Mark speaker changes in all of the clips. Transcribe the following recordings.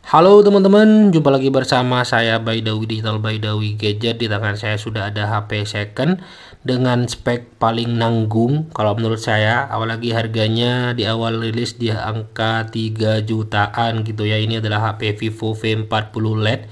Speaker 1: Halo teman-teman, jumpa lagi bersama saya Baidawi Digital Baidawi Gadget. Di tangan saya sudah ada HP second dengan spek paling nanggung kalau menurut saya, apalagi harganya di awal rilis dia angka 3 jutaan gitu ya. Ini adalah HP Vivo V40 LED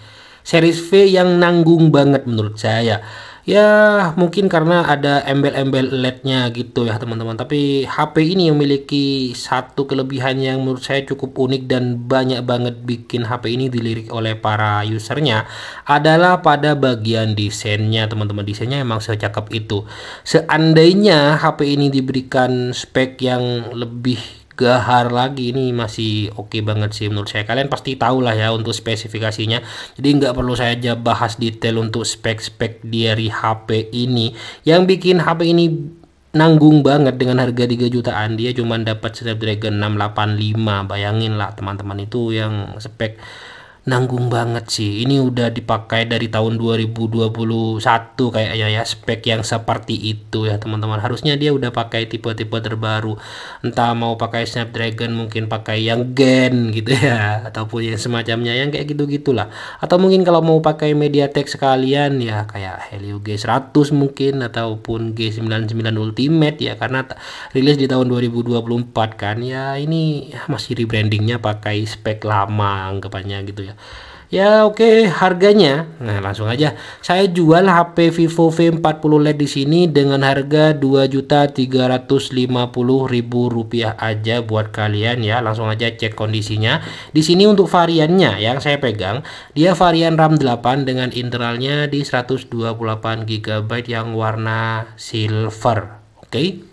Speaker 1: series V yang nanggung banget menurut saya. Ya mungkin karena ada embel-embel LED-nya gitu ya teman-teman. Tapi HP ini memiliki satu kelebihan yang menurut saya cukup unik dan banyak banget bikin HP ini dilirik oleh para usernya adalah pada bagian desainnya teman-teman. Desainnya emang secakep itu. Seandainya HP ini diberikan spek yang lebih gahar lagi, ini masih oke banget sih menurut saya. Kalian pasti tahu lah ya untuk spesifikasinya, jadi nggak perlu saya bahas detail untuk spek-spek dari HP ini. Yang bikin HP ini nanggung banget dengan harga 3 jutaan, dia cuma dapat Snapdragon 685. Bayangin lah teman-teman, itu yang spek nanggung banget sih. Ini udah dipakai dari tahun 2021 kayaknya ya, spek yang seperti itu ya teman-teman. Harusnya dia udah pakai tipe-tipe terbaru, entah mau pakai Snapdragon, mungkin pakai yang Gen gitu ya, ataupun yang semacamnya yang kayak gitu-gitulah. Atau mungkin kalau mau pakai MediaTek sekalian ya kayak Helio G100 mungkin, ataupun G99 Ultimate ya, karena rilis di tahun 2024 kan ya. Ini masih rebrandingnya pakai spek lama anggapannya gitu ya. Ya oke, harganya. Nah, langsung aja. Saya jual HP Vivo V40 LED di sini dengan harga Rp2.350.000 aja buat kalian ya. Langsung aja cek kondisinya. Di sini untuk variannya yang saya pegang, dia varian RAM 8 dengan internalnya di 128 GB yang warna silver. Oke.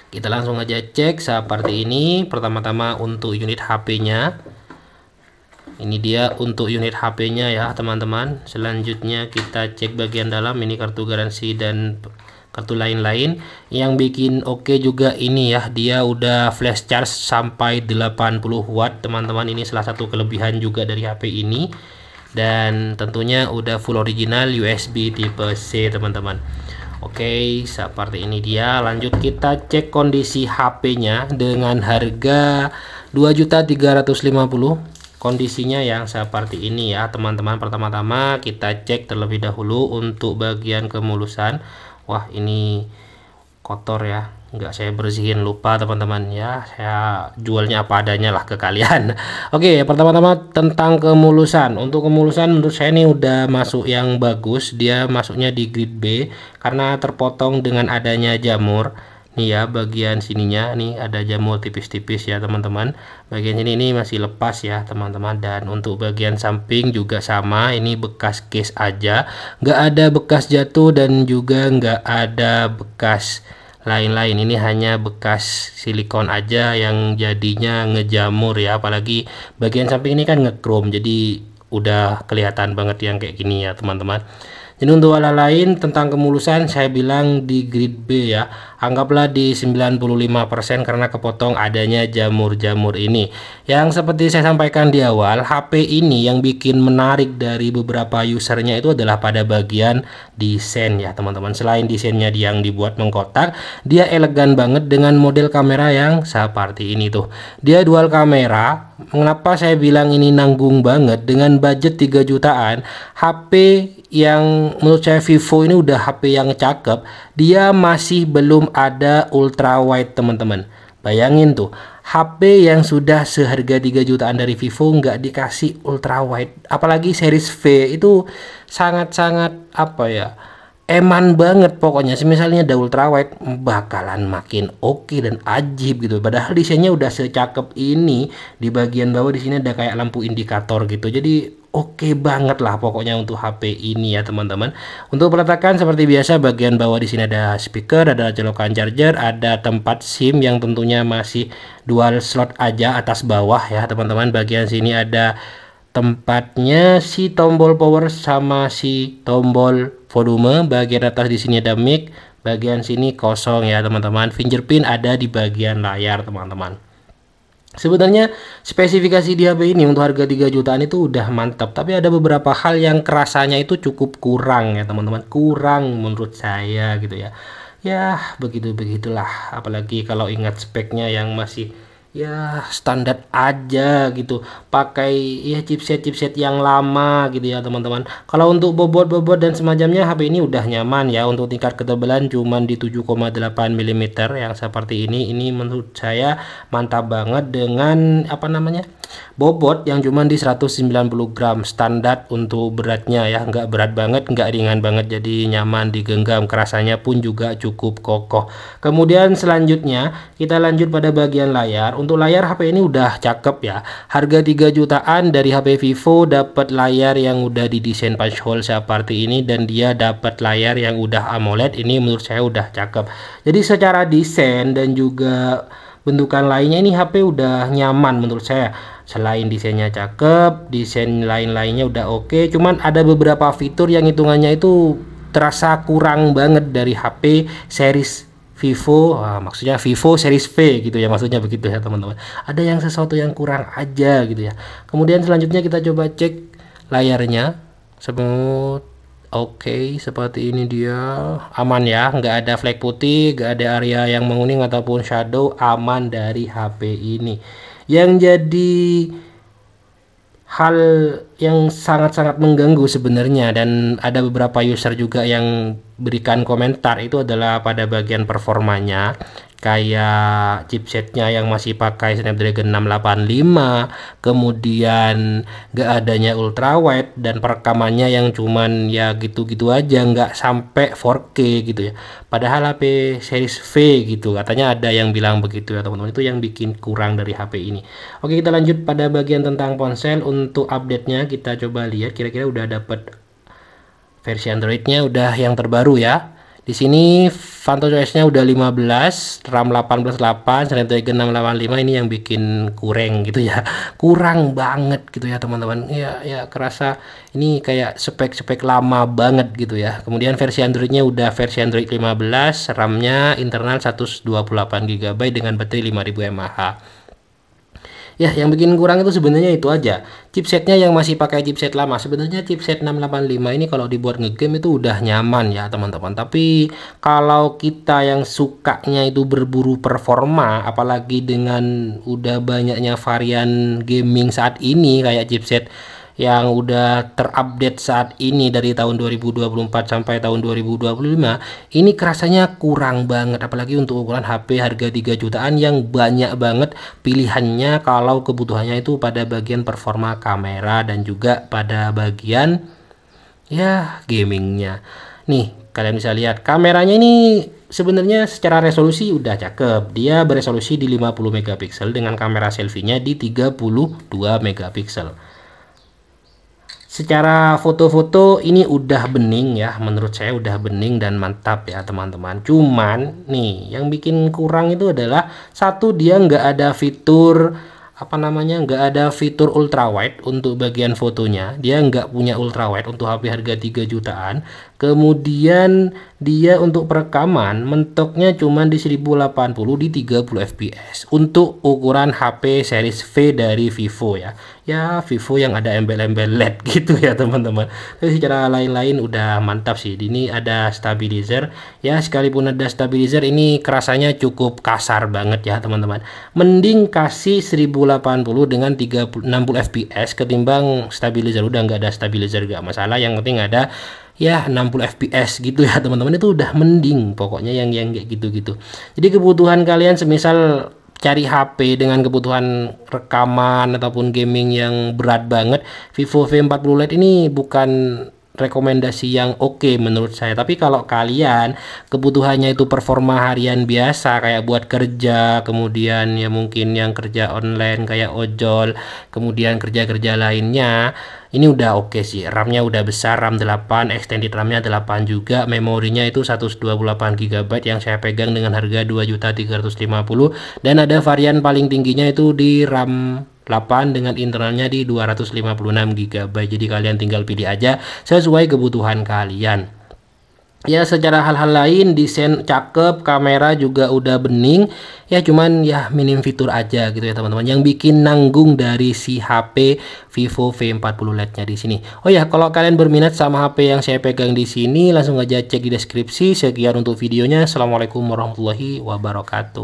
Speaker 1: Kita langsung aja cek seperti ini. Pertama-tama untuk unit HP-nya. Ini dia untuk unit HP-nya ya teman-teman. Selanjutnya kita cek bagian dalam, ini kartu garansi dan kartu lain-lain. Yang bikin oke juga ini ya, dia udah flash charge sampai 80 watt teman-teman. Ini salah satu kelebihan juga dari HP ini. Dan tentunya udah full original USB tipe C teman-teman. Oke, seperti ini dia. Lanjut kita cek kondisi HP-nya dengan harga 2.350.000. Kondisinya yang seperti ini ya teman-teman. Pertama-tama kita cek terlebih dahulu untuk bagian kemulusan. Wah, ini kotor ya, nggak saya bersihin, lupa teman-teman ya. Saya jualnya apa adanya lah ke kalian. Oke, pertama-tama tentang kemulusan. Untuk kemulusan menurut saya ini udah masuk yang bagus. Dia masuknya di grade B karena terpotong dengan adanya jamur. Nih ya, bagian sininya nih ada jamur tipis-tipis ya teman-teman. Bagian sini ini masih lepas ya teman-teman. Dan untuk bagian samping juga sama, ini bekas case aja, nggak ada bekas jatuh dan juga nggak ada bekas lain-lain. Ini hanya bekas silikon aja yang jadinya ngejamur ya. Apalagi bagian samping ini kan ngechrome, jadi udah kelihatan banget yang kayak gini ya teman-teman. Jadi untuk hal lain tentang kemulusan saya bilang di grade B ya. Anggaplah di 95% karena kepotong adanya jamur-jamur ini. Yang seperti saya sampaikan di awal, HP ini yang bikin menarik dari beberapa usernya itu adalah pada bagian desain ya teman-teman. Selain desainnya yang dibuat mengkotak, dia elegan banget dengan model kamera yang seperti ini tuh. Dia dual kamera. Mengapa saya bilang ini nanggung banget dengan budget 3 jutaan? HP yang menurut saya Vivo ini udah HP yang cakep, dia masih belum ada ultra wide teman-teman. Bayangin tuh, HP yang sudah seharga 3 jutaan dari Vivo nggak dikasih ultra wide, apalagi series V itu sangat-sangat apa ya, eman banget pokoknya. Misalnya ada ultra wide bakalan makin oke dan ajib gitu. Padahal desainnya udah secakep ini. Di bagian bawah di sini ada kayak lampu indikator gitu. Jadi oke banget lah pokoknya untuk HP ini ya teman-teman. Untuk peletakan seperti biasa, bagian bawah di sini ada speaker, ada colokan charger, ada tempat SIM yang tentunya masih dual slot aja atas bawah ya teman-teman. Bagian sini ada tempatnya si tombol power sama si tombol volume. Bagian atas di sini ada mic, bagian sini kosong ya teman-teman. Fingerprint ada di bagian layar teman-teman. Sebenarnya spesifikasi di HP ini untuk harga 3 jutaan itu udah mantap, tapi ada beberapa hal yang kerasanya itu cukup kurang ya teman-teman. Kurang menurut saya gitu ya. Ya begitu-begitulah, apalagi kalau ingat speknya yang masih ya standar aja gitu, pakai ya chipset yang lama gitu ya teman-teman. Kalau untuk bobot dan semacamnya, HP ini udah nyaman ya. Untuk tingkat ketebalan cuman di 7,8 mm yang seperti ini menurut saya mantap banget dengan apa namanya, bobot yang cuma di 190 gram, standar untuk beratnya ya, nggak berat banget, nggak ringan banget, jadi nyaman digenggam, kerasanya pun juga cukup kokoh. Kemudian selanjutnya kita lanjut pada bagian layar. Untuk layar HP ini udah cakep ya, harga 3 jutaan dari HP Vivo dapat layar yang udah didesain punch hole seperti ini, dan dia dapat layar yang udah AMOLED. Ini menurut saya udah cakep. Jadi secara desain dan juga bentukan lainnya ini HP udah nyaman menurut saya. Selain desainnya cakep, desain lain-lainnya udah oke. Cuman ada beberapa fitur yang hitungannya itu terasa kurang banget dari HP series Vivo, maksudnya Vivo series V gitu ya, maksudnya begitu ya teman-teman. Ada yang sesuatu yang kurang aja gitu ya. Kemudian selanjutnya kita coba cek layarnya, smooth, oke, seperti ini dia, aman ya, nggak ada flek putih, nggak ada area yang menguning ataupun shadow, aman dari HP ini. Yang jadi hal yang sangat-sangat mengganggu sebenarnya, dan ada beberapa user juga yang berikan komentar, itu adalah pada bagian performanya, kayak chipsetnya yang masih pakai Snapdragon 685, kemudian gak adanya ultrawide, dan perekamannya yang cuman ya gitu-gitu aja, nggak sampai 4K gitu ya, padahal HP series V gitu katanya, ada yang bilang begitu ya teman-teman. Itu yang bikin kurang dari HP ini. Oke, kita lanjut pada bagian tentang ponsel. Untuk update-nya kita coba lihat, kira-kira udah dapat versi Android-nya udah yang terbaru ya. Di sini PhantomOS-nya udah 15, RAM 8+8, Snapdragon 685. Ini yang bikin kurang gitu ya. Kurang banget gitu ya teman-teman. Ya kerasa ini kayak spek-spek lama banget gitu ya. Kemudian versi Android-nya udah versi Android 15, RAM-nya internal 128 GB dengan baterai 5000 mAh. Ya, yang bikin kurang itu sebenarnya itu aja. Chipsetnya yang masih pakai chipset lama. Sebenarnya chipset 685 ini kalau dibuat ngegame itu udah nyaman ya teman-teman. Tapi kalau kita yang sukanya itu berburu performa, apalagi dengan udah banyaknya varian gaming saat ini kayak chipset yang udah terupdate saat ini dari tahun 2024 sampai tahun 2025, ini kerasanya kurang banget, apalagi untuk ukuran HP harga 3 jutaan yang banyak banget pilihannya kalau kebutuhannya itu pada bagian performa kamera dan juga pada bagian ya gamingnya. Nih kalian bisa lihat kameranya ini sebenarnya secara resolusi udah cakep. Dia beresolusi di 50 megapiksel dengan kamera selfie-nya di 32 megapiksel. Secara foto-foto ini udah bening ya, menurut saya udah bening dan mantap ya teman-teman. Cuman nih yang bikin kurang itu adalah satu, dia nggak ada fitur apa namanya, nggak ada fitur ultrawide untuk bagian fotonya. Dia nggak punya ultrawide untuk HP harga 3 jutaan. Kemudian dia untuk perekaman mentoknya cuma di 1080 di 30 fps untuk ukuran HP series V dari Vivo ya. Ya Vivo yang ada embel-embel LED gitu ya teman-teman. Tapi secara lain-lain udah mantap sih. Ini ada stabilizer ya, sekalipun ada stabilizer ini kerasanya cukup kasar banget ya teman-teman. Mending kasih 1080 dengan 60 fps ketimbang stabilizer. Udah nggak ada stabilizer gak masalah, yang penting ada ya 60 fps gitu ya teman-teman. Itu udah mending pokoknya yang kayak gitu-gitu. Jadi kebutuhan kalian semisal cari HP dengan kebutuhan rekaman ataupun gaming yang berat banget, Vivo V40 Lite ini bukan rekomendasi yang oke menurut saya. Tapi kalau kalian kebutuhannya itu performa harian biasa kayak buat kerja, kemudian ya mungkin yang kerja online kayak ojol, kemudian kerja-kerja lainnya, ini udah oke sih. RAM-nya udah besar, RAM 8, extended RAM-nya 8 juga, memorinya itu 128 GB yang saya pegang dengan harga 2.350.000, dan ada varian paling tingginya itu di RAM 8 dengan internalnya di 256 GB. Jadi kalian tinggal pilih aja sesuai kebutuhan kalian. Ya secara hal-hal lain desain cakep, kamera juga udah bening ya, cuman ya minim fitur aja gitu ya teman-teman, yang bikin nanggung dari si HP Vivo V40 Lite-nya di sini. Oh ya, kalau kalian berminat sama HP yang saya pegang di sini langsung aja cek di deskripsi. Sekian untuk videonya. Assalamualaikum warahmatullahi wabarakatuh.